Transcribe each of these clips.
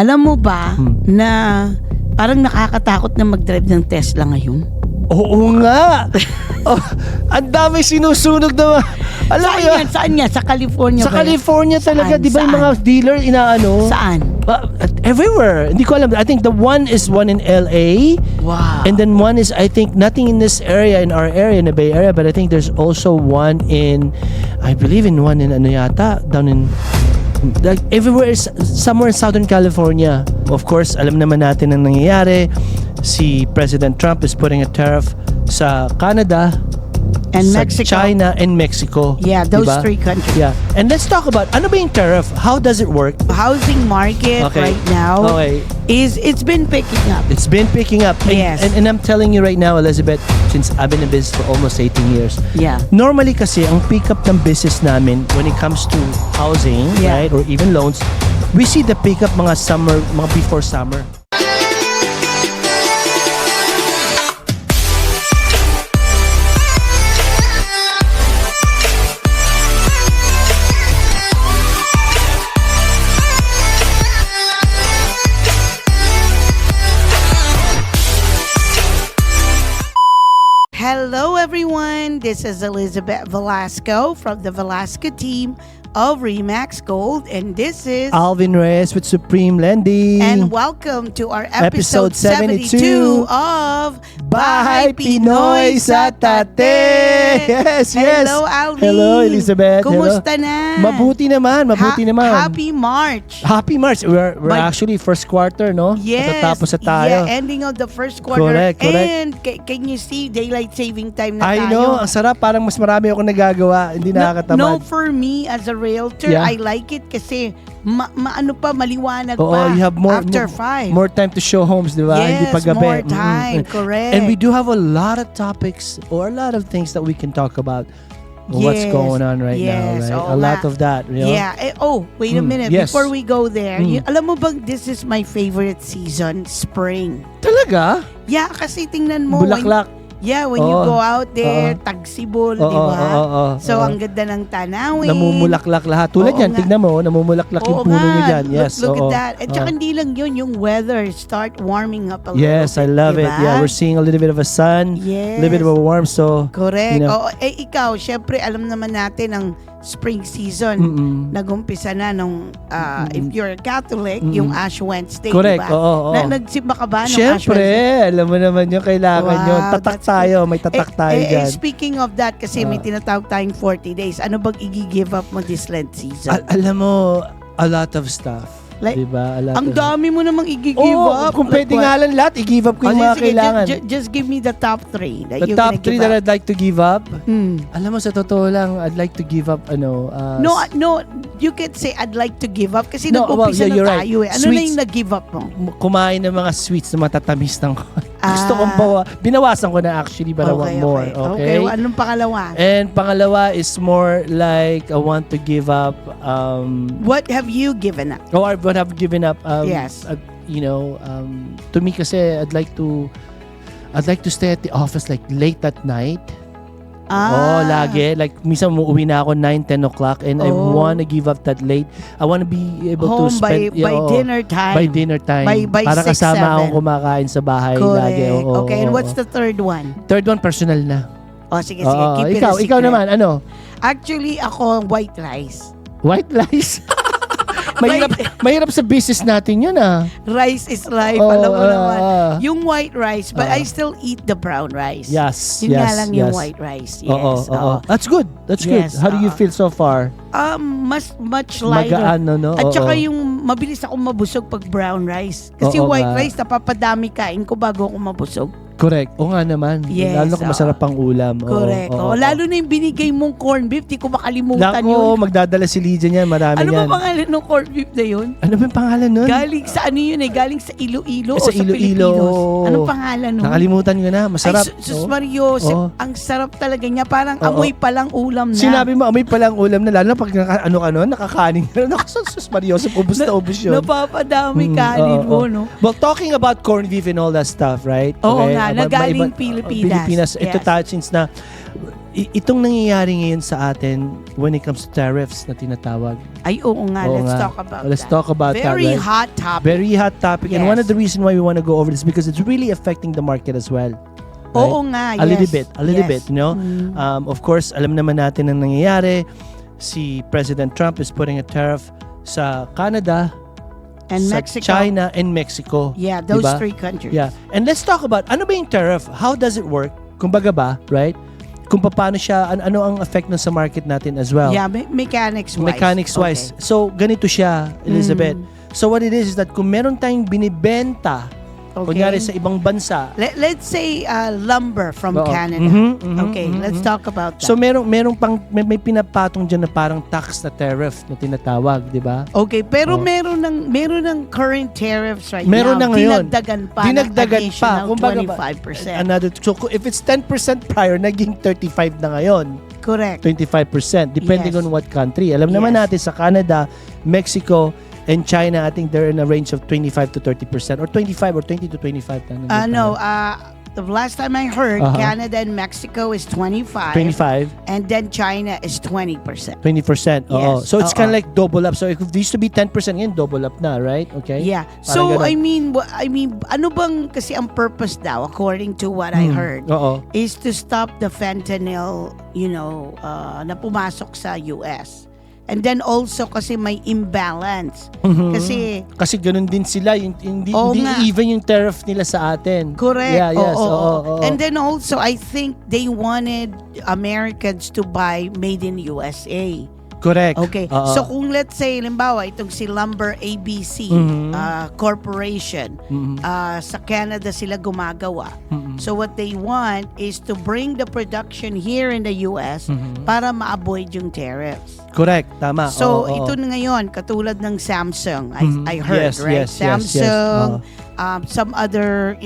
Alam mo ba na parang nakakatakot na mag-drive ng Tesla ngayon? Oo nga. Ang dami sinusunog na. Alam mo yun? Saan yan? Sa California Sa ba yan? California talaga, Saan? di ba yung mga dealer inaano? Saan? Everywhere. Hindi ko alam. I think the one is one in LA. Wow. And then one is, I think, nothing in this area, in our area, in the Bay Area, but I think there's also one in, I believe in one in ano yata, down in, like everywhere is somewhere in Southern California. Of course, alam naman natin ang nangyayari. Si President Trump is putting a tariff sa Canada, And sa Mexico. China, and Mexico. Yeah, those diba? three countries. Yeah. And let's talk about, ano ba yung tariff? How does it work? Housing market Okay. right now Okay. it's been picking up. It's been picking up. Yes. And I'm telling you right now, Elizabeth, since I've been in business for almost 18 years, Yeah. normally kasi ang pick up ng business namin when it comes to housing, Yeah. right, or even loans, we see the pick up mga summer, mga before summer. Hello everyone, this is Elizabeth Velasco from the Velasco team of Remax Gold, and this is Alvin Reyes with Supreme Lending. and welcome to our Episode episode 72 of Bahay Pinoy sa Tate! Yes, yes! Hello Alvin! Hello, Elizabeth! Kumusta na? Mabuti naman, mabuti naman. Happy March! Happy March! We're But- actually first quarter, no? Yes. Matatapos na tayo. Yeah, ending of the first quarter. Correct. And can you see daylight saving time na I tayo? know, ang sarap. Parang mas marami ako nagagawa. Hindi nakakatamad. No, for me as a realtor, Yeah. I like it kasi maano pa, maliwanag Oo, pa you have more after 5. more time to show homes, di ba? Hindi Yes, pa gabi. more time, correct. And we do have a lot of topics or a lot of things that we can talk about. What's Yes, going on right yes, now, right? oo A lot nga. of that, you know? Yeah. Wait a minute. yes. Before we go there, Mm. alam mo bang this is my favorite season, spring. Talaga? Yeah, kasi tingnan mo. Bulaklak. When you Oo. go out there, Oo. tagsibol, Oo, di ba? oo, So, oo. ang ganda ng tanawin. Namumulaklak lahat. Tulad Oo yan, nga. tignan mo, namumulaklak yung Oo puno nga, niya dyan. Yes, look oo. at that. At saka Oo. hindi lang yun, yung weather start warming up a little Yes, I bit, love it. diba? Yeah, we're seeing a little bit of a sun, Yes. a little bit of a warm, so Correct. you know. Ikaw, syempre, alam naman natin ang spring season. Mm-mm. Nagumpisa na nung, if you're Catholic, Mm-mm. yung Ash Wednesday, Correct, diba? oo, oo. Nagsimba ka ba nung Ash Siyempre, Wednesday? alam mo naman yung kailangan Wow, yun. Tatak that's tayo, may tatak tayo dyan. Speaking of that, kasi may tinatawag tayong 40 days, ano bang i-give up mo this Lent season? Alam mo, a lot of stuff. Like, diba? A lot ang of dami mo namang i-give Oo, up. kung Like pwede what? nga lang lahat, i-give up ko yung mga Sige, kailangan. just give me the top 3 that The you're top gonna 3 give that up. I'd like to give up, Hmm. alam mo sa totoo lang, I'd like to give up, No, you can say I'd like to give up kasi No, well, nag-umpisa yeah, you're na right. tayo eh. Ano na Sweets. yung nag-give up mo? kumain ng mga sweets na matatamis ng gusto kong binawasan ko na actually, but I want more. Okay? Anong pangalawa? And pangalawa is more like I want to give up What have you given up? or what I've given up Yes. To me kasi I'd like to stay at the office like late at night. Lagi. Like, minsan umuwi na ako 9, 10 o'clock and I wanna give up that late. I wanna be able Home to spend by dinner time. by dinner time. By para 6, kasama 7. akong kumakain sa bahay lagi. Correct. Oo, Okay, and oo, what's oo. the third one? Third one, personal na. Sige, Oo, keep it a secret. ikaw naman, ano? Actually, ako, white rice. White rice. mahirap sa business natin yun, ah. Rice is life, Oo, alam mo naman. Yung Yung white rice, but I still eat the brown rice. Yes, Yun yes, nga lang yung yes. white rice. Yes. Oo. That's good. That's Yes, good. How do you feel so far? Much lighter. Magaan, no? At saka Oo. yung mabilis akong mabusog pag brown rice. Kasi Oo white nga. rice, napapadami kain ko bago ako mabusog. Correct. O nga naman. Yes, Lalo kung masarap pang ulam. Oo, Correct. oo, oo. Lalo na yung binigay mong corned beef, di ko makalimutan Naku, yun. magdadala si Lydia niyan. Marami Ano yan. ba pangalan ng corned beef na yun? Ano ba yung pangalan nun? Galing sa ano yun eh? Galing sa Iloilo o Sa sa Iloilo. Pilipinos? Anong pangalan nun? Nakalimutan ko na. Masarap. Ay, Sus Oo. Mario, Oo. ang sarap talaga niya. Parang Oo. amoy palang ulam na. Sinabi mo, amoy palang ulam na. Lalo na pag nakakanin ka. Naku, sus Mario, ubus na ubus yun. Napapadami Mm, kanin oo, mo, oo. no? Well, talking about corned beef and all that stuff, right? Oo Okay, nga, about nagaling iba- Pilipinas. Ito Yes. tayo since na itong nangyayari ngayon sa atin when it comes to tariffs na tinatawag. Ay, oo nga. Oo Let's nga. talk about Let's that. talk about that, Very right? hot topic. Very hot topic. And one of Yes. the reasons why we want to go over this is because it's really affecting the market as well. Oo nga, A little yes. bit, you know. Of course, alam naman natin ang nangyayari. Si President Trump is putting a tariff sa Canada, And sa Mexico. China, and Mexico. Yeah, those Diba? 3 countries. Yeah. And let's talk about ano ba yung tariff? How does it work? Kumbaga ba, right? Kung paano siya, ano ang effect nun sa market natin as well. Yeah, mechanics-wise. Mechanics-wise. Okay. So, ganito siya, Elizabeth. Mm. So, what it is that kung meron tayong binibenta, Okay. kunyari sa ibang bansa, Let's say lumber from Oo. Canada. Okay, let's talk about that. So merong may pinapatong diyan na parang tax na tariff na tinatawag, 'di ba? Okay, pero Oh. meron ng current tariffs right Meron now. na ngayon. Dinagdagan pa Dinagdagan ng pa. additional Kumbaga ba, 25%. Another, so if it's 10% prior, naging 35 na ngayon. Correct. 25%, depending Yes. on what country. Alam naman Yes. natin sa Canada, Mexico, and China, I think they're in a range of 25 to 30%, or 25 or 20 to 25. No, the last time I heard, Uh-huh. Canada and Mexico is 25. 25, And then China is 20%. 20%. Oo. Yes. So it's kind of Oo. like double up. So if it used to be 10%, ngayon double up na, right? Okay? Yeah. Parang So ganun. I mean, ano bang kasi ang purpose daw, according to what I heard, Oo. is to stop the fentanyl, na pumasok sa US. And then also kasi may imbalance. Kasi Kasi ganun din sila, hindi Oo hindi nga. even yung tariff nila sa atin. correct. Yeah, yes. Oo, oo, oo. oo. And then also I think they wanted Americans to buy made in USA. Correct. Okay. Oo. So kung let's say halimbawa itong si Lumber ABC Mhm. Corporation, Mhm. sa Canada sila gumagawa. Mhm. So what they want is to bring the production here in the US Mhm. para ma-avoid yung tariffs. Correct, tama. So Oo, oo. ito na ngayon katulad ng Samsung, Mhm. I heard, Yes, right? yes, yes, yes. Samsung, some other,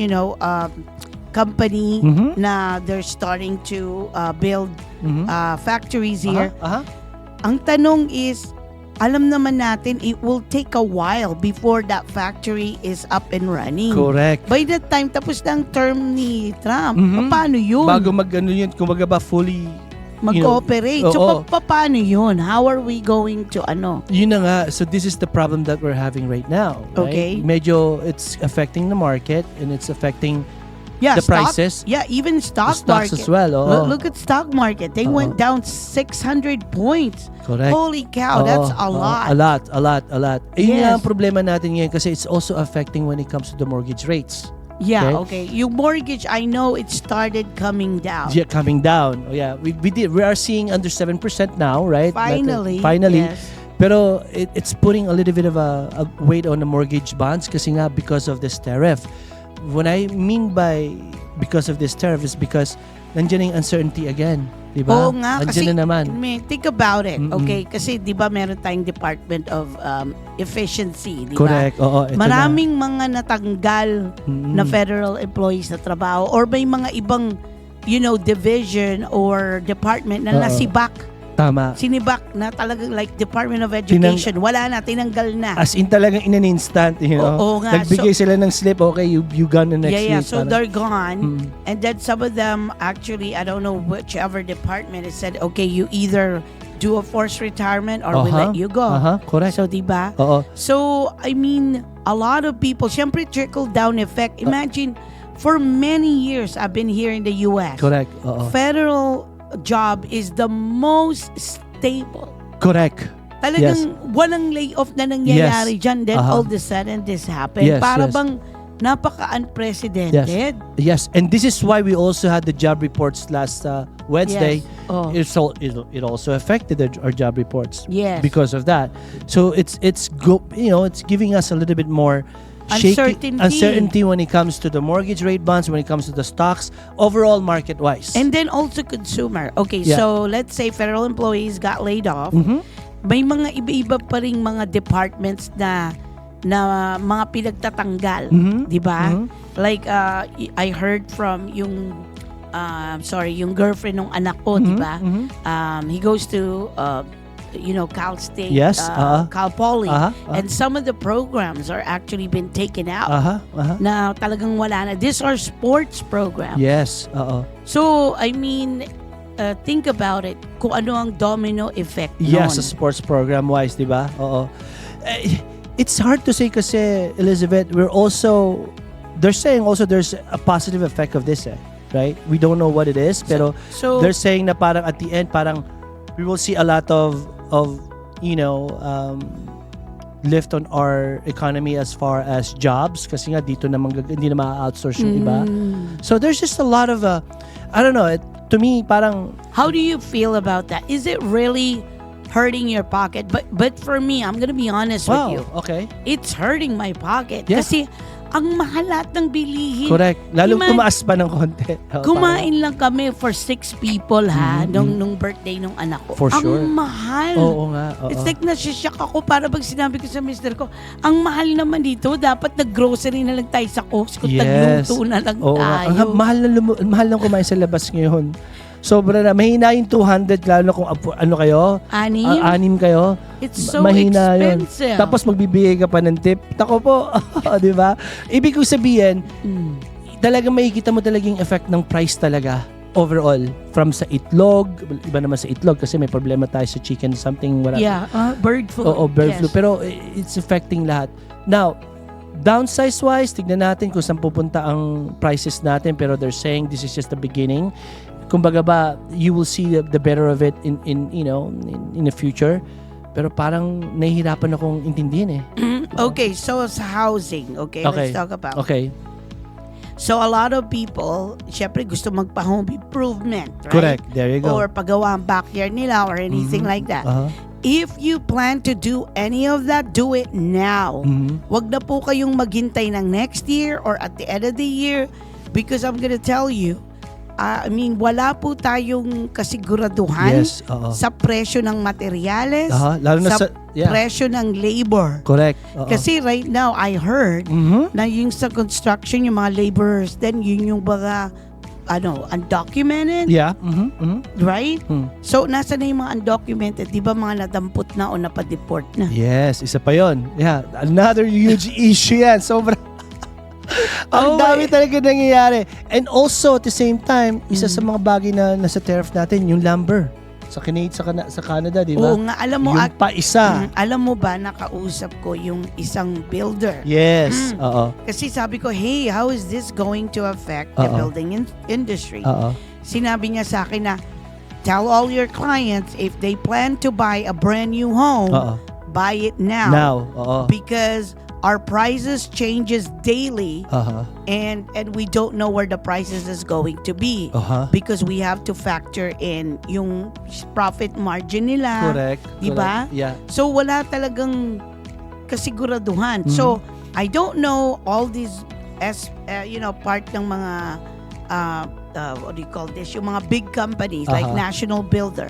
company Mhm. na they're starting to build Mhm. factories here. Aha, aha. Ang tanong is, alam naman natin it will take a while before that factory is up and running. Correct. By that time, tapos na ang term ni Trump. Mhm. Paano yun? Bago mag-ano yun, kumbaga ba fully, Mag-cooperate. oo. So, paano yun? How are we going to yun na nga. So this is the problem that we're having right now. Right? Okay. Medyo it's affecting the market and it's affecting Yeah, the stock- prices. Yeah, even stock The stocks market. as well. Oo. Look at stock market. They Oo. went down 600 points. Correct. Holy cow, Oo, that's a oo. lot. A lot. Yun nga Yes. ang problema natin ngayon kasi it's also affecting when it comes to the mortgage rates. Yeah, okay. Yung mortgage, I know it started coming down. Yeah, coming down. Oh, yeah, we are seeing under 7% now, right? Finally. Finally. Yes. Pero it's putting a little bit of a weight on the mortgage bonds kasi nga because of this tariff. What I mean by because of this tariff is because nandiyan yung uncertainty again. Diba? Oo nga, kasi, Nandiyan na naman. think about it, Mm-mm. okay? Kasi, di ba, meron tayong Department of Efficiency, di ba? Correct. Oo, ito Maraming mga natanggal Mm-mm. na federal employees na trabaho or may mga ibang, division or department na Oo. nasibak. Tama. Sinibak na talagang like Department of Education. Wala na, tinanggal na. As in talagang in an instant, Oo nga. Nagbigay sila ng slip, okay, you gone the next Yeah, week. so Parang- they're gone. Mm. And then some of them, actually, I don't know whichever department, it said, okay, you either do a forced retirement or we let you go. Correct. So, diba? Oo. So, I mean, a lot of people, syempre trickle-down effect. Imagine, for many years, I've been here in the U.S. Correct. Oo. Federal job is the most stable. Correct. Talagang walang layoff na nangyayari dyan. Then all of a sudden, this happened. Yes, Para yes. bang napaka-unprecedented. Yes, and this is why we also had the job reports last Wednesday. Yes. Oh. It also affected our job reports Yes. because of that. So it's giving us a little bit more uncertainty when it comes to the mortgage rate bonds, when it comes to the stocks, overall market wise. And then also consumer. Okay, Yeah. so let's say federal employees got laid off. Mhm. May mga iba-iba pa ring mga departments na mga pinagtatanggal, Mhm. 'di ba? Mhm. Like I heard from yung girlfriend ng anak ko, 'di ba? Mhm. He goes to Cal State, Yes, Cal Poly, Uh-huh. and some of the programs are actually been taken out. Na talagang wala na. These are sports programs. Yes. So, I mean, think about it, kung ano ang domino effect Yes, nun. sa sports program wise, di ba? Oo. It's hard to say kasi, Elizabeth, they're saying also there's a positive effect of this, right? We don't know what it is, pero So, they're saying na parang at the end, parang we will see a lot of lift on our economy as far as jobs kasi nga dito naman hindi na ma-outsource yung iba. So there's just a lot of I don't know, to me parang how do you feel about that? Is it really hurting your pocket? But for me, I'm gonna be honest with you. Okay. It's hurting my pocket. Yeah. Kasi ang mahal lahat ng bilihin. Correct. Lalong Imagine- tumaas pa ng konti. Kumain lang kami for 6 people nung birthday nung anak ko. For sure. Ang mahal. Oo nga. Oo. It's like nasisyak ako para pag sinabi ko sa mister ko, ang mahal naman dito, dapat nag-grocery na lang tayo sa Costco, Yes. tagluto na lang Oo nga. tayo. Mahal lang kumain sa labas ngayon. Sobra na. Mahina yung 200 lalo na kung ano kayo. Anim? Anim kayo. It's so Mahina yun. expensive. Tapos magbibigay ka pa ng tip. Tako po. Di ba? Ibig kong sabihin, talaga makikita mo talaga yung effect ng price talaga overall. From sa itlog, iba naman sa itlog kasi may problema tayo sa chicken, something wala. Yeah, bird flu. Oo, bird Yes. flu. Pero it's affecting lahat. Now, downsize-wise, tignan natin kung saan pupunta ang prices natin. Pero they're saying this is just the beginning. Kumbaga ba, you will see the better of it in the future. Pero parang nahihirapan akong intindihin Okay, so sa housing, okay, let's talk about. Okay. So a lot of people, syempre gusto magpa-home improvement, right? Correct. There you go. Or pagawa ang backyard nila or anything like that. Uh-huh. If you plan to do any of that, do it now. Wag na po kayong maghintay ng next year or at the end of the year because I'm gonna tell you, wala po tayong kasiguraduhan Yes, sa presyo ng materyales, Lalo na sa presyo ng labor. Correct. Kasi right now, I heard na yung sa construction, yung mga laborers, then yun yung mga undocumented, Yeah. right? So, nasa na yung mga undocumented? Di ba mga nadampot na o napadeport na? Yes, isa pa yon. Yeah, another huge issue yan. Sobrang ang dami talaga nangyayari. And also, at the same time, isa sa mga bagay na nasa tariff natin, yung lumber. Sa Canada, di ba? Oo nga, alam mo, Yung pa isa. alam mo ba, nakausap ko yung isang builder. Yes. Oo. Kasi sabi ko, hey, how is this going to affect the building industry? Oo. Sinabi niya sa akin na, tell all your clients, if they plan to buy a brand new home, buy it now. Now. Oo. Because our prices changes daily and we don't know where the prices is going to be because we have to factor in yung profit margin nila. Correct. Di ba? Yeah. So wala talagang kasiguraduhan. So I don't know all these part ng mga what do you call this? Yung mga big companies like National Builder.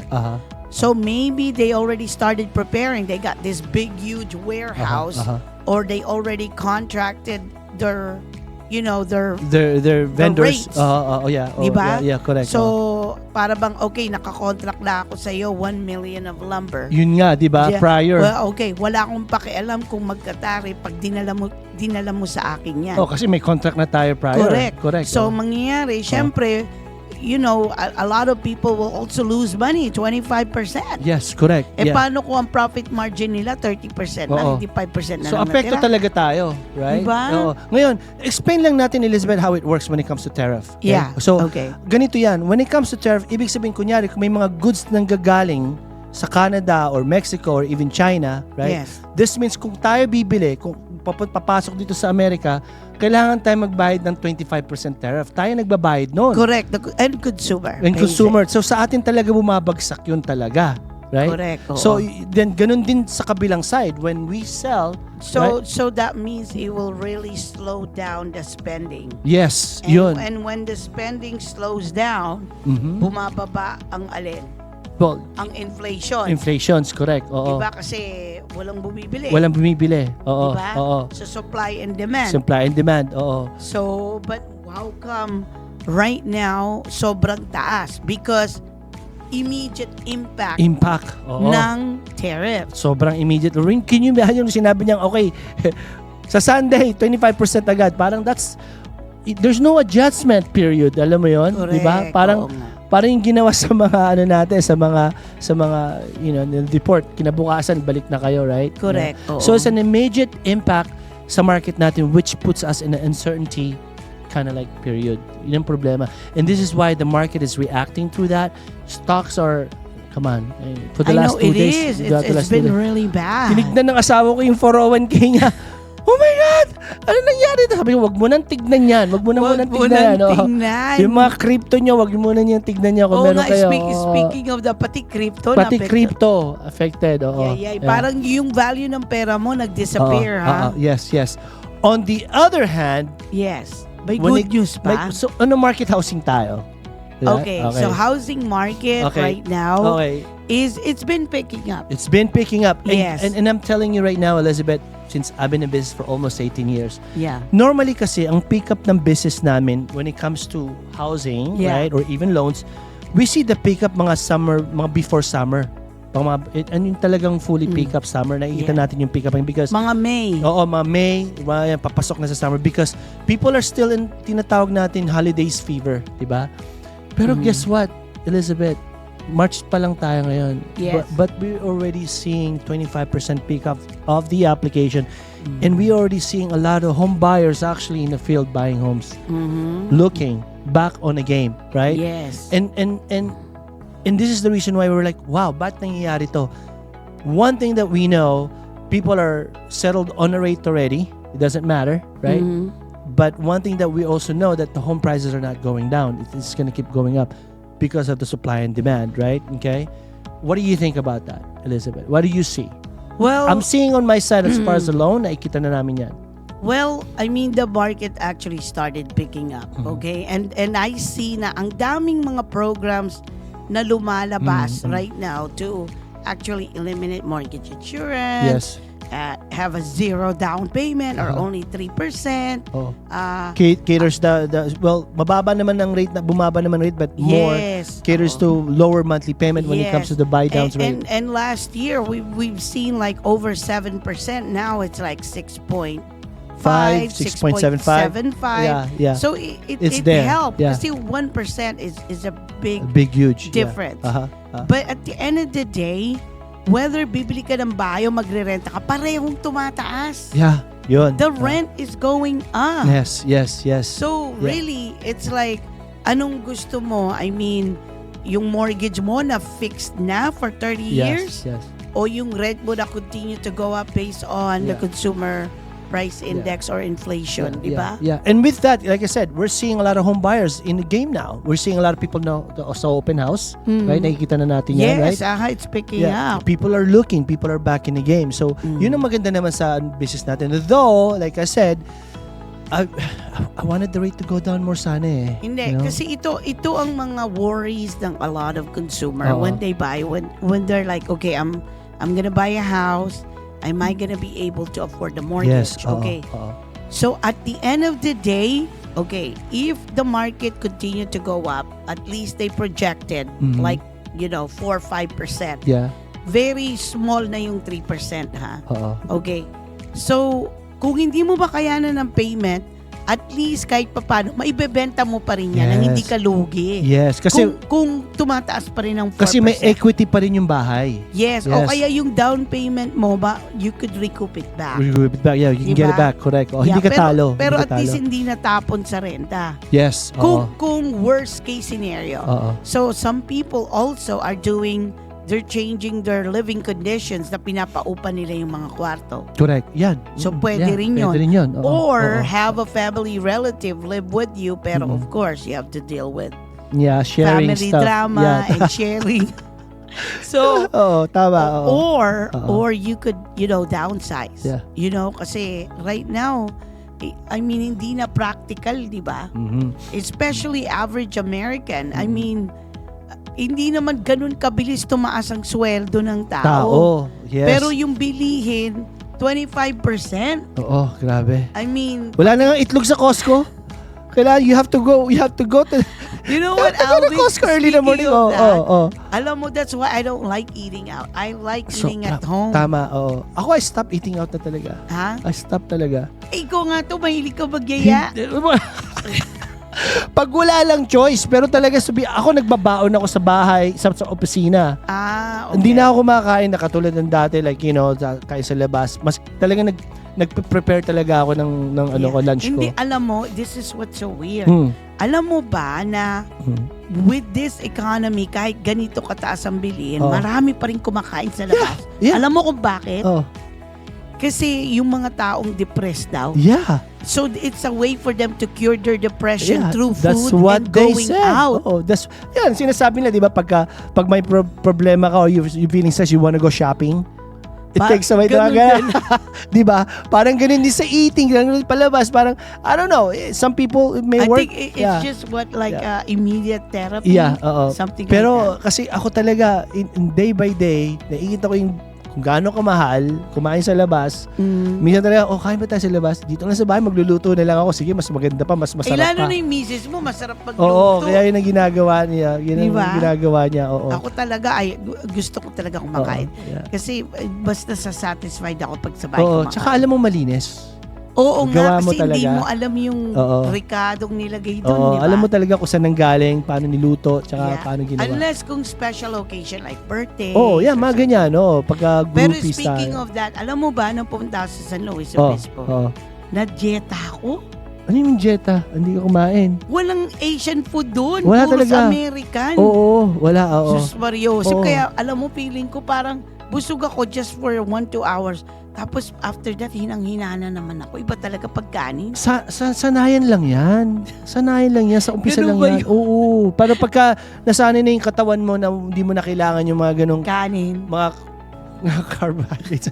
So maybe they already started preparing. They got this big huge warehouse or they already contracted their vendors. rates. Yeah. Diba? Yeah, correct. So para bang okay, nakakontract na ako sa iyo 1 million of lumber. Yun nga, di ba? Yeah. Prior. Well, okay, wala akong pakialam kung magkatari pag dinala mo sa akin yan. Kasi may contract na tayo prior. Correct. So, mangyayari, syempre, a lot of people will also lose money, 25%. Yes, correct. Paano kung ang profit margin nila 30% na, hindi 5% na So, lang apekto natira? talaga tayo, right? Diba? Oo. Ngayon, explain lang natin, Elizabeth, how it works when it comes to tariff. Okay? Yeah, So, okay. ganito yan. When it comes to tariff, ibig sabihin, kunyari, kung may mga goods nang gagaling sa Canada or Mexico or even China, right? Yes. This means kung tayo bibili, kung papasok dito sa Amerika, kailangan tayo magbayad ng 25% tariff. Tayo nagbabayad noon. Correct. And consumer. And consumer. So sa atin talaga bumabagsak yun talaga. Right? Correct. Oo. So then ganun din sa kabilang side when we sell. Right? So that means it will really slow down the spending. Yes, And, yun. and when the spending slows down, bumababa ang alin? Well, Ang inflation. inflation's correct. Oo. Diba? Kasi walang bumibili. Walang bumibili. Oo. Diba? Oo. So supply and demand. Supply and demand. Oo. So, but how come right now sobrang taas? Because immediate impact Oo. ng tariff. Sobrang immediate. Rin, can you imagine yung sinabi niyang, okay, sa Sunday, 25% agad. Parang there's no adjustment period. Alam mo yon, di ba? Correct. Oo nga. Parang yung ginawa sa mga ano natin, sa mga report, kinabukasan balik na kayo, right? Correct. Yeah. Oo. So it's an immediate impact sa market natin, which puts us in an uncertainty kind of like period. Yun ang problema. And this is why the market is reacting through that. Stocks are, come on, for the I last know 2 it days. is. It's been really bad. Tinignan ng asawa ko yung 401k niya. Oh my God! Ano nangyari ito? Sabi ko, wag mo nang tignan yan. Wag mo nang tignan yan. tingnan. Yung mga crypto nyo, wag mo nang yung tignan niya kung Oo meron nga, kayo. speaking of the pati crypto. Pati na crypto affected. Yeah. Parang yung value ng pera mo nag-disappear, ha? Yes. On the other hand, Yes. May when good news pa. so, ano market housing tayo? Diba? Okay, so housing market right now it's been picking up. It's been picking up. Yes. And I'm telling you right now, Elizabeth, since I've been in business for almost 18 years, Yeah. normally kasi ang pick up ng business namin when it comes to housing, Yeah. right, or even loans, we see the pick up mga before summer. Ano yung talagang fully pick up summer, nakikita natin yung pick up because Mga May. mga May, papasok na sa summer because people are still in tinatawag natin holidays fever, di ba? Pero guess what, Elizabeth? March pa lang tayo ngayon. Yes. But we're already seeing 25% pickup of the application. And we're already seeing a lot of home buyers actually in the field buying homes. Looking back on the game, right? Yes. And this is the reason why we're like, wow, ba't nangyayari to? One thing that we know, people are settled on a rate already. It doesn't matter, right? But one thing that we also know that the home prices are not going down. It's going to keep going up because of the supply and demand, right? Okay? What do you think about that, Elizabeth? What do you see? Well, I'm seeing on my side as far as the loan, nakikita na namin yan. Well, I mean, the market actually started picking up, okay? And I see na ang daming mga programs na lumalabas right now to actually eliminate mortgage insurance, have a zero down payment or only 3%. Caters mababa naman ng rate, bumaba naman rate, but more caters to lower monthly payment when it comes to the buy downs rate. And last year we've seen like over 7%. Now it's like 6.5, 6.75. Yeah. So it there. helped. Yeah. Kasi 1% is a huge difference. Yeah. But at the end of the day, whether bibili ka ng bahay o magre-renta ka, parehong tumataas. Yeah, yun. The rent is going up. Yes. So really, it's like, anong gusto mo? I mean, yung mortgage mo na fixed na for 30 years? Yes. O yung rent mo na continue to go up based on the consumer price index or inflation, di ba? Yeah. And with that, like I said, we're seeing a lot of home buyers in the game now. We're seeing a lot of people now sa open house, right? Nakikita na natin yan, right? Yes, it's picking up. People are looking, people are back in the game. So, yun ang maganda naman sa business natin. Though, like I said, I wanted the rate to go down more sana eh. Hindi, kasi ito ang mga worries ng a lot of consumer when they buy, when they're like, okay, I'm gonna buy a house, am I gonna be able to afford the mortgage? Yes. Okay. So at the end of the day, okay, if the market continued to go up, at least they projected like, 4 or 5%. Yeah. Very small na yung 3%, ha? Okay. So, kung hindi mo ba kayanan ng payment, at least kahit papano, maibebenta mo pa rin yan nang hindi ka lugi. Yes, kasi kung tumataas pa rin ng 4%. kasi may equity pa rin yung bahay. Yes. O kaya yung down payment mo ba, you could recoup it back. Yeah, you can get it back, correct. Hindi ka talo. Pero at least hindi natapon sa renta. Yes. Kung worst case scenario. So some people also are they're changing their living conditions na pinapaupa nila yung mga kwarto. Correct. Yan. So pwede rin yun. Pwede rin yun. Or have a family relative live with you, pero of course you have to deal with sharing family stuff. drama and sharing. So tama. or you could downsize. Yeah. Kasi right now, I mean, hindi na practical, di ba? Especially average American. I mean, hindi naman ganun kabilis tumaas ang sweldo ng tao. Yes. Pero yung bilihin, 25%. Oo, grabe. I mean, wala na nga itlog sa Costco. Kailangan you have to go to you know what, Alvin? Go to Costco early in the morning. Alam mo, that's why I don't like eating out. I like eating at home. Tama, Ako, I stop eating out na talaga. Ha? I stop talaga. Ikaw nga to, mahilig ka magyaya. Pag wala lang choice, pero talaga ako nagbabaon ako sa bahay, sa opisina. Okay. Hindi na ako kumakain na katulad ng dati, like, kain sa labas. Mas talaga nagpe-prepare talaga ako ng lunch ko. Hindi, alam mo, this is what's so weird. Alam mo ba na with this economy, kahit ganito kataas ang bilihin, marami pa rin kumakain sa labas. Yeah. Alam mo kung bakit? Oh. Kasi yung mga taong depressed daw. Yeah. So it's a way for them to cure their depression Yeah, through that's food what and they going said. out. Oo, yan, sinasabi nila, di ba, pag may problema ka or you feeling stressed, you wanna go shopping, it takes away ganun talaga. din. Di ba? Parang ganun din sa eating, ganun din palabas. Parang, I don't know, some people, it may I work. think it's just immediate therapy. Yeah, oo. Something Pero like kasi ako talaga, in day by day, nakikita ko yung kung gaano kamahal, kumain sa labas. that. Minsan talaga, kain ba tayo sa labas? Dito lang sa bahay, magluluto na lang ako. Sige, mas maganda pa, mas masarap lalo pa. na yung misis mo, masarap magluto. Oo, kaya yun ang ginagawa niya. Yun Diba? ang ginagawa niya, oo. Ako talaga, gusto ko talaga kumakain. Oo, yeah. Kasi basta satisfied ako pag sabay Oo, kumakain. tsaka alam mo malinis. Oo gawa nga, mo kasi hindi talaga. mo alam yung Oo. ricadong nilagay doon, Oo, di ba? alam mo talaga kung saan nanggaling, paano niluto, tsaka Yeah. paano ginawa. Unless kung special occasion like birthday. Oo, yeah, mga ganyan, no? Pagka Pero groupies speaking tayo. of that, alam mo ba, nung pumunta ako sa San Luis Oo, Obispo, oo. na-dieta ako. Ano yung Jetta? Hindi ko kumain. Walang Asian food doon. Wala Puros talaga. American. Oo, wala, oo. Sus Mario. So Oo. kaya, alam mo, feeling ko parang busog ako just for 1-2 hours. Tapos after that, hinang-hina na naman ako. Iba talaga pagkanin. Sanayan lang yan. Sanayan lang yan. Sa umpisa Ganun lang ba yan. yun? Oo. Pero pagka nasanay na yung katawan mo na hindi mo na kailangan yung mga ganong Kanin. mga carbohydrates.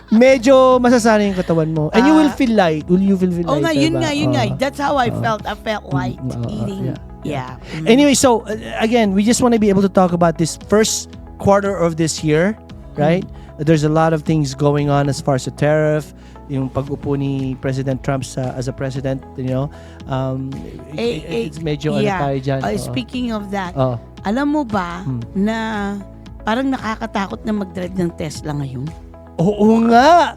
Medyo masasanay yung katawan mo. And you will feel light. You feel light. Oh nga, yun diba? nga. Oo. That's how I felt. I felt light eating. yeah. Yeah. Anyway, so again, we just want to be able to talk about this first quarter of this year, right? There's a lot of things going on as far as the tariff, yung pag-upo ni President Trump as a president, it's medyo tayo dyan. Speaking of that, Oo. alam mo ba na parang nakakatakot na mag-drive ng Tesla ngayon? Oo nga!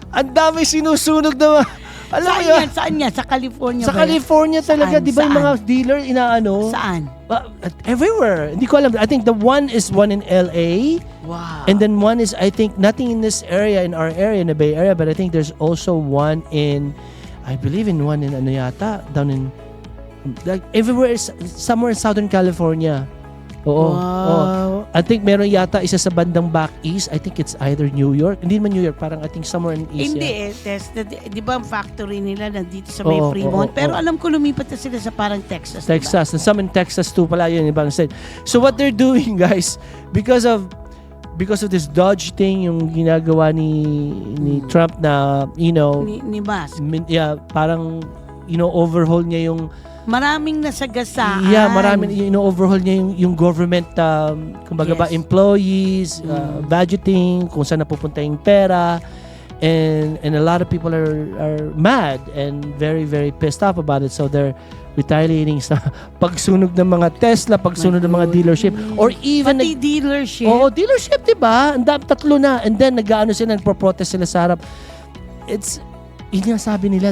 Ang dami sinusunog na alam mo yun? Saan yan? Sa California Sa ba yan? California talaga, Saan? di ba yung Saan? mga dealer inaano? Saan? Everywhere. Hindi ko alam. I think the one in LA. Wow. And then one is, I think, nothing in this area, in our area, in the Bay Area, but I think there's also one in, I believe in one in ano yata, down in, like, everywhere, somewhere in Southern California. Oo. Wow. Oo. I think meron yata isa sa bandang back east. I think it's either New York. Hindi man New York, parang I think somewhere in east. Hindi Tesla. Di ba ang factory nila nandito sa may Oo, Fremont? oo, Pero oo. alam ko lumipat na sila sa parang Texas. diba? Texas. And some in Texas too pala yun, ibang state. So what they're doing, guys, because of this Dodge thing, yung ginagawa ni Trump na, Ni Musk. parang, overhaul niya yung Maraming nasagasaan. Yeah, maraming overhaul niya yung government kumbaga ba Yes. employees, budgeting, kung saan napupunta yung pera. And a lot of people are mad and very very pissed off about it. So they're retaliating sa pagsunog ng mga Tesla, pagsunog ng mga dealership or even Pati dealership. dealership, 'di ba? Ang dami, tatlo na. And then nag-aano sila, nagpo-protest sila sa harap. Yun nga sabi nila,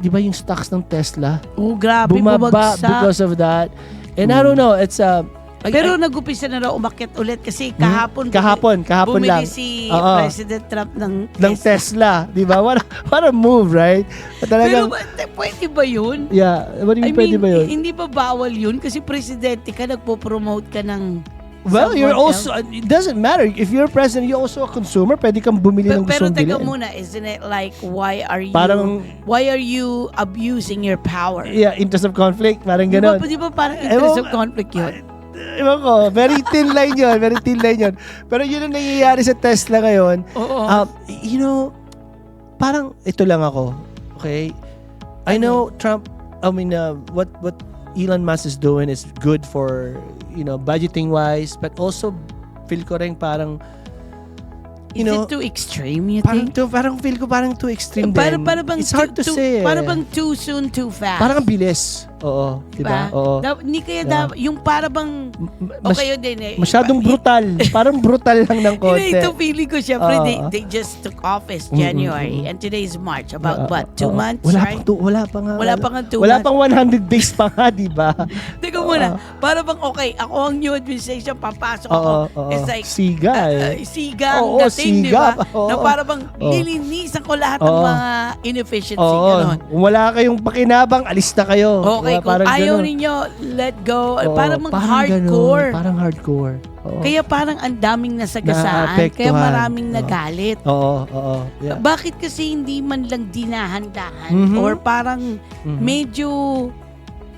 di ba yung stocks ng Tesla? Oh, grabe, Bumaba bumagsak. because of that. And I don't know, it's Pero nag-upisa na raw umakyat ulit kasi kahapon kahapon bumili lang. si Oo. President Trump ng Tesla, di ba? What a move, right? Pero Talagang, pwede ba yun? yeah, what do you mean, pwede ba yun? Hindi ba bawal yun? Kasi presidente ka, nagpo-promote ka ng Well, you're someone also, it doesn't matter. If you're president, you're also a consumer. Pwede kang bumili ng Pero gustong teka bilhin. muna, isn't it like, why are you abusing your power? Yeah, interest of conflict, parang Di ganon. ba parang interest of conflict yun? Ewan ko, very thin line yun, very thin line yun. Pero yun ang nangyayari sa Tesla ngayon. Oo. Parang ito lang ako, okay? I know Trump, what Elon Musk is doing is good for, budgeting wise, but also feel ko rin parang, Is it too extreme, you think? parang feel ko parang too extreme din. Para bang It's hard to say. Para bang too soon, too fast? Parang ang bilis. Oo, diba? Oo. Hindi kaya Yeah. yung para bang Mas- okay yun din eh. masyadong brutal. Parang brutal lang ng konti. Ito feeling ko syempre Oo. they just took office January and today is March. About what? 2 Oo. months, Wala right? wala pa nga. Wala pa nga 2 Wala months. pang 100 days pa nga, di ba? Teka muna, para bang okay, ako ang new administration, papasok ako. Oo. It's like, Siga siga ang Oo, dating, di siga. ba? Oo. Na para bang Oo. nilinisan ko lahat ng Oo. mga inefficiency, Oo. gano'n. Kung wala kayong pakinabang, alis na kayo. Okay, Diba? kung Parang ayaw ganun. ninyo, let go. Oo, Parang mga ganun. hardcore. Parang hardcore. Oo. Kaya parang ang daming nasagasaan. Naapektuhan. Kaya maraming Oo. nagalit. Oo. Yeah. Bakit kasi hindi man lang dinahandahan Mhm. or parang Mhm. medyo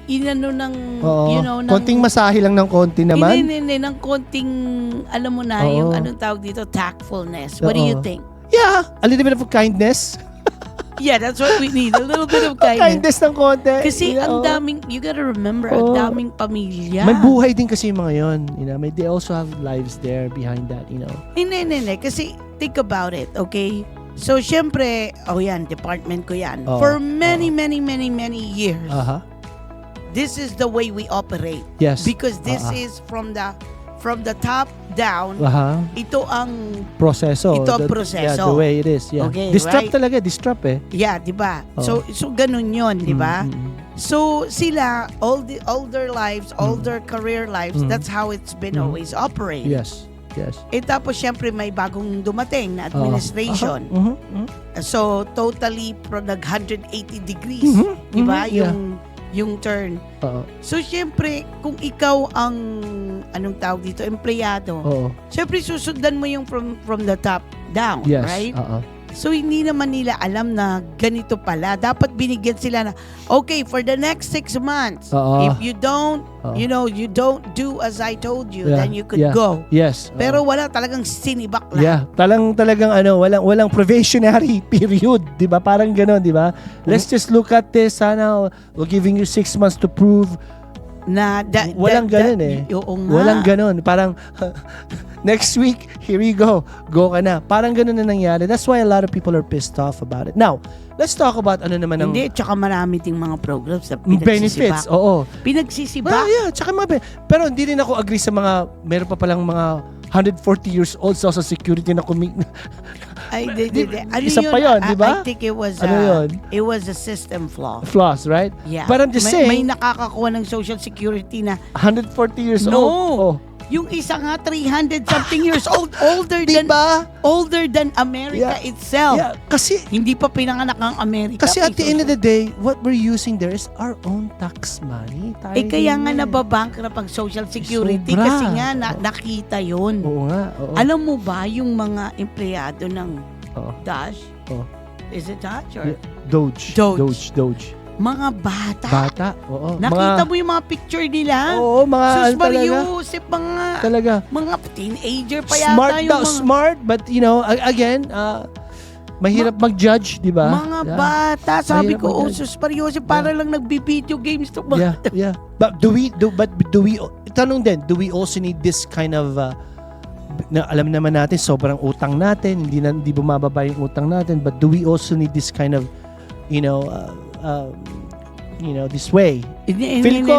inano ng, Oo. you know, ng, Konting masahe lang ng konti naman. Hindi, ng konting, alam mo na, Oo. yung anong tawag dito, tactfulness. What do you Oo. think? Yeah, a little bit of kindness. Yeah, that's what we need. A little bit of kindness. Kindness ng konti. Kasi you know. ang daming, you gotta remember, ang Oo. daming pamilya. May buhay din kasi yung mga yon. You know, they also have lives there behind that, you know. Hindi. Kasi think about it, okay? So, syempre, yan, department ko yan. Oo. For many years, Aha. this is the way we operate. Yes. Because this is from the top down, Aha. ito ang, Proseso. Ito ang The- proseso. Yeah, the way it is. Yeah. Okay, Disrupt right? talaga. Disrupt eh. yeah, di ba? Oo. So ganun yun, di ba? Mm. So sila, all their lives, all their career lives, Mm. that's how it's been always operated. Yes. Tapos syempre may bagong dumating na Oo. administration. Aha. Mhm. So totally nag 180 degrees, Mhm. di ba? Mhm. Yeah. Yung turn. Oo. So syempre, kung ikaw ang anong tawag dito, empleyado, Oo. syempre susundan mo yung from the top down, Yes. right? Oo. So hindi naman nila alam na ganito pala. Dapat binigyan sila na, okay, for the next 6 months, Oo. if you don't, Oo. you don't do as I told you, Yeah, then you could yeah. go. Yes. Oo. Pero wala talagang sinibak lang. Yeah, talagang walang probationary period, 'di ba? Parang gano'n, 'di ba? Let's just look at this, sana we're giving you 6 months to prove. Na Walang ganun eh. Oo nga. Walang gano'n, parang next week, here you go. Go ka na. Parang gano'n na nangyari. That's why a lot of people are pissed off about it. Now, let's talk about ano naman ang Hindi, tsaka marami ding mga programs na benefits. pinagsisibak. Oo. Pinagsisibak. Well, yeah, tsaka pero hindi rin ako agree sa mga meron pa palang mga 140 years old sa social security na Ay, di. Ano Isa pa yun, di ba? I think it was Ano yun? It was a system flaw. flaws, right? Yeah. But I'm just may saying, nakakakuha ng social security na 140 years No. old. Oh. yung isa nga 300 something years old, older than America Yeah. itself. Yeah, kasi Hindi pa pinanganak ang Amerika. at the end of the day, what we're using there is our own tax money. Tayo kaya din nga eh. nababankrupt ang social security Sobra. kasi nga nakita yun. Oo nga. Oo. Alam mo ba yung mga empleyado ng Oo. Dash? Oo. Is it Dash or Yeah. Doge. mga bata? Bata. Oo. Nakita mo yung mga picture nila? Oo, mga Sus ano talaga. Mariusip, Talaga. mga teenager pa yata Smart yung daw, mga, smart, but you know, again, mahirap mag-judge, di ba? mga Yeah. bata. Sabi Mahirap ko, mag-judge. sus Mariusip, para lang nagbi-video games to ba? Yeah. But do we tanong din, do we also need this kind of na alam naman natin sobrang utang natin, hindi bumababa yung utang natin, but do we also need this kind of this way? Feel ko,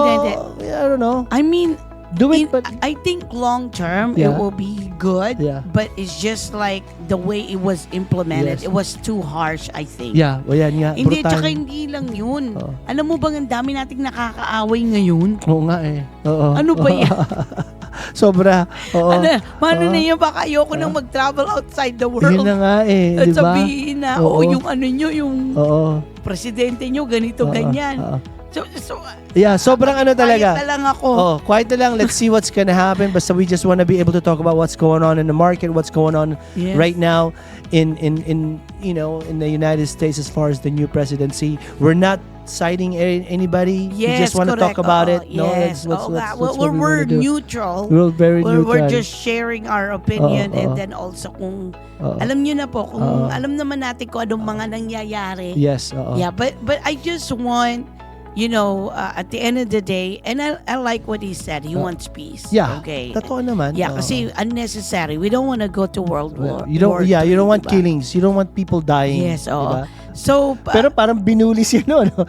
I don't know. I mean, Do it, but I think long term Yeah. it will be good, Yeah. but it's just like the way it was implemented. Yes. It was too harsh, I think. yeah, yan nga. Hindi, brutal. tsaka hindi lang yun. Oo. Alam mo bang ang dami nating nakakaaway ngayon? Oo nga eh. Oo. Ano ba yan? Sobra. Oo. Paano Oo. na yun? Baka ayoko nang mag-travel outside the world. Yun na nga eh, At di ba? sabihin na, Oo. yung ano nyo, yung Oo. presidente nyo, ganito, Oo. ganyan. Oo. So Yeah, sobrang ano talaga. quiet na lang ako. Oh, quiet na lang. Let's see what's gonna happen. Basta we just want to be able to talk about what's going on in the market, what's going on Yes. right now in the United States as far as the new presidency. We're not citing anybody. We Yes, just want to talk correct. about Oo, it. No, yes. that's Oo nga. what we We're wanna do. neutral. We're very We're neutral. just sharing our opinion Oo, and oo. then also kung Oo. alam nyo na po, kung Oo. alam naman natin kung anong mga nangyayari. Yes, oo. Yeah, but I just want, at the end of the day, and I like what he said. He wants peace. Yeah. Okay. Totoo naman. Yeah, Oo. kasi unnecessary. We don't want to go to world war. You don't war you don't III, want diba? killings. You don't want people dying. Yes, oo. diba? So, Pero parang binuli siya no, no?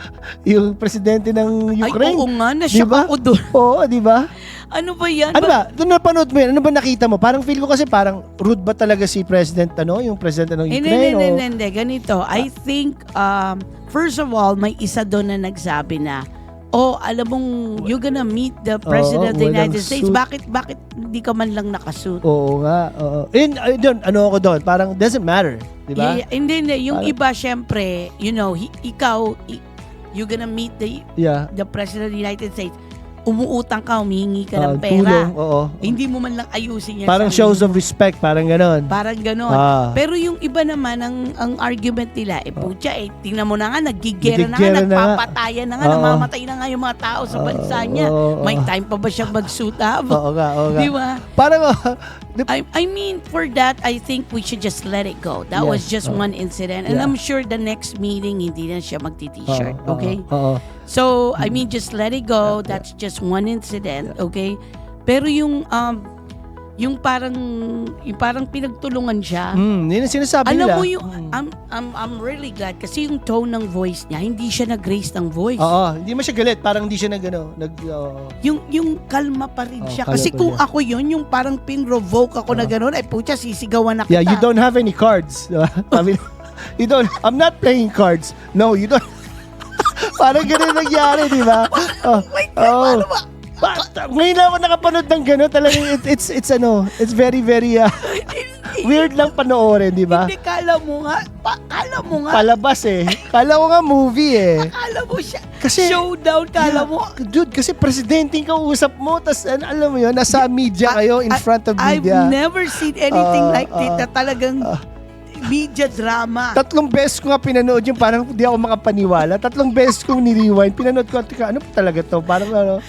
Yung presidente ng Ukraine. ay, oo nga, na-shock Diba? ako doon. Oo, di ba? Ano ba yan? Ano ba? Doon napanood mo yan. Ano ba nakita mo? Parang feel ko kasi parang rude ba talaga si President, yung presidente ng Ukraine? Hindi. Ganito. I think, first of all, may isa doon na nagsabi na, alam mong, you're gonna meet the President of the walang United States. suit. Bakit hindi ka man lang nakasuit? Oo nga. Oo. Doon, ano ako doon? Parang doesn't matter. Di ba? Hindi. Yung Parang- iba, syempre, ikaw, you're gonna meet Yeah. the President of the United States. Umuutang ka, humihingi ka ng pera. Tulong, oo. Hindi mo man lang ayusin yan. Parang shows of respect, parang ganon. Parang ganon. Ah. Pero yung iba naman, ang argument nila, putya, tingnan mo na nga, naggigera na nga, Naggigera na nga. nagpapatayan na nga, Oo. namamatay na nga yung mga tao sa bansa niya. Oo. May time pa ba siyang mag-suit up? Oo nga. Di ba? Parang, I mean, for that, I think we should just let it go. That was Yes. just one incident. And Yeah. I'm sure the next meeting, hindi na siya magti-t-shirt. Okay? Oo. So, I mean, just let it go. That's just one incident, okay? Pero yung parang pinagtulungan siya. Yun ang sinasabi Alam nila. mo yung I'm really glad kasi yung tone ng voice niya, hindi siya nag-raise ng voice. Oo, hindi mo siya galit, parang hindi siya Yung kalma pa rin siya. kalma Kasi pa kung rin. ako yun, yung parang pinrovoke ako na gano'n, ay putya, sisigawan na kita. Yeah, you don't have any cards. Diba? Sabi, I'm not playing cards. No, you don't. Parang ganun nangyari, di ba? Oh my God, ano ba? Ngayon lang ako nakapanood ng gano'n. Talagang it's very, very weird lang panoorin, di ba? Hindi, kala mo nga. Palabas eh. Kala ko nga movie eh. Kala mo siya. Kasi- Showdown, kala Yeah, mo. Dude, kasi presidente yung kausap mo, tas alam mo yun, nasa media kayo, in front of I've media. never seen anything like this na talagang media drama. 3 beses ko nga pinanood yung parang hindi ako makapaniwala. 3 beses kong ni-rewind. Pinanood ko, tika, ano pa talaga to? Parang gano'n.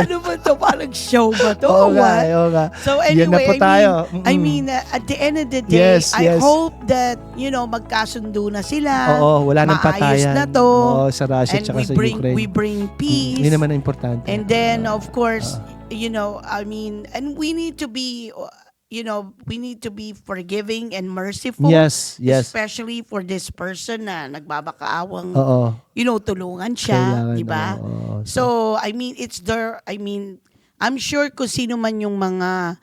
Ano ba to? Parang show ba to? Oo Or nga, what? oo nga. So Yan na anyway, po tayo. I mean, at the end of the day, Yes, I yes. hope that, magkasundo na sila. Oo, wala nang maayos patayan. na to. Oo, sa Russia And tsaka we sa bring Ukraine. peace. Yun naman ang importante. And then, of course, I mean, and we need to be, we need to be forgiving and merciful. Yes. Especially for this person na nagbabakaawang, Oo. tulungan siya, Kailangan, di ba? oo. So, I mean, I'm sure kung sino man yung mga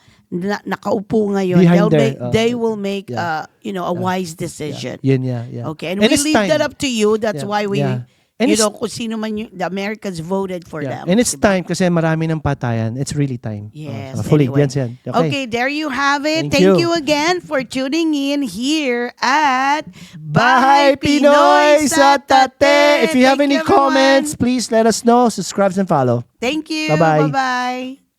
nakaupo ngayon, Behind there, they will make, yeah. a wise decision. Yun, yeah. Okay, and we it's leave time. that up to you. That's Yeah, why we, yeah. And it's- kung sino man the Americans voted for Yeah. them. And it's diba? time kasi marami ng patayan. It's really time. Yes, Fully, anyway. yan. Okay, there you have it. Thank Thank you. you again for tuning in here at Bahay Pinoy sa Tate! If you have Thank any you, everyone. comments, please let us know. Subscribe and follow. Thank you. Bye-bye. Bye-bye.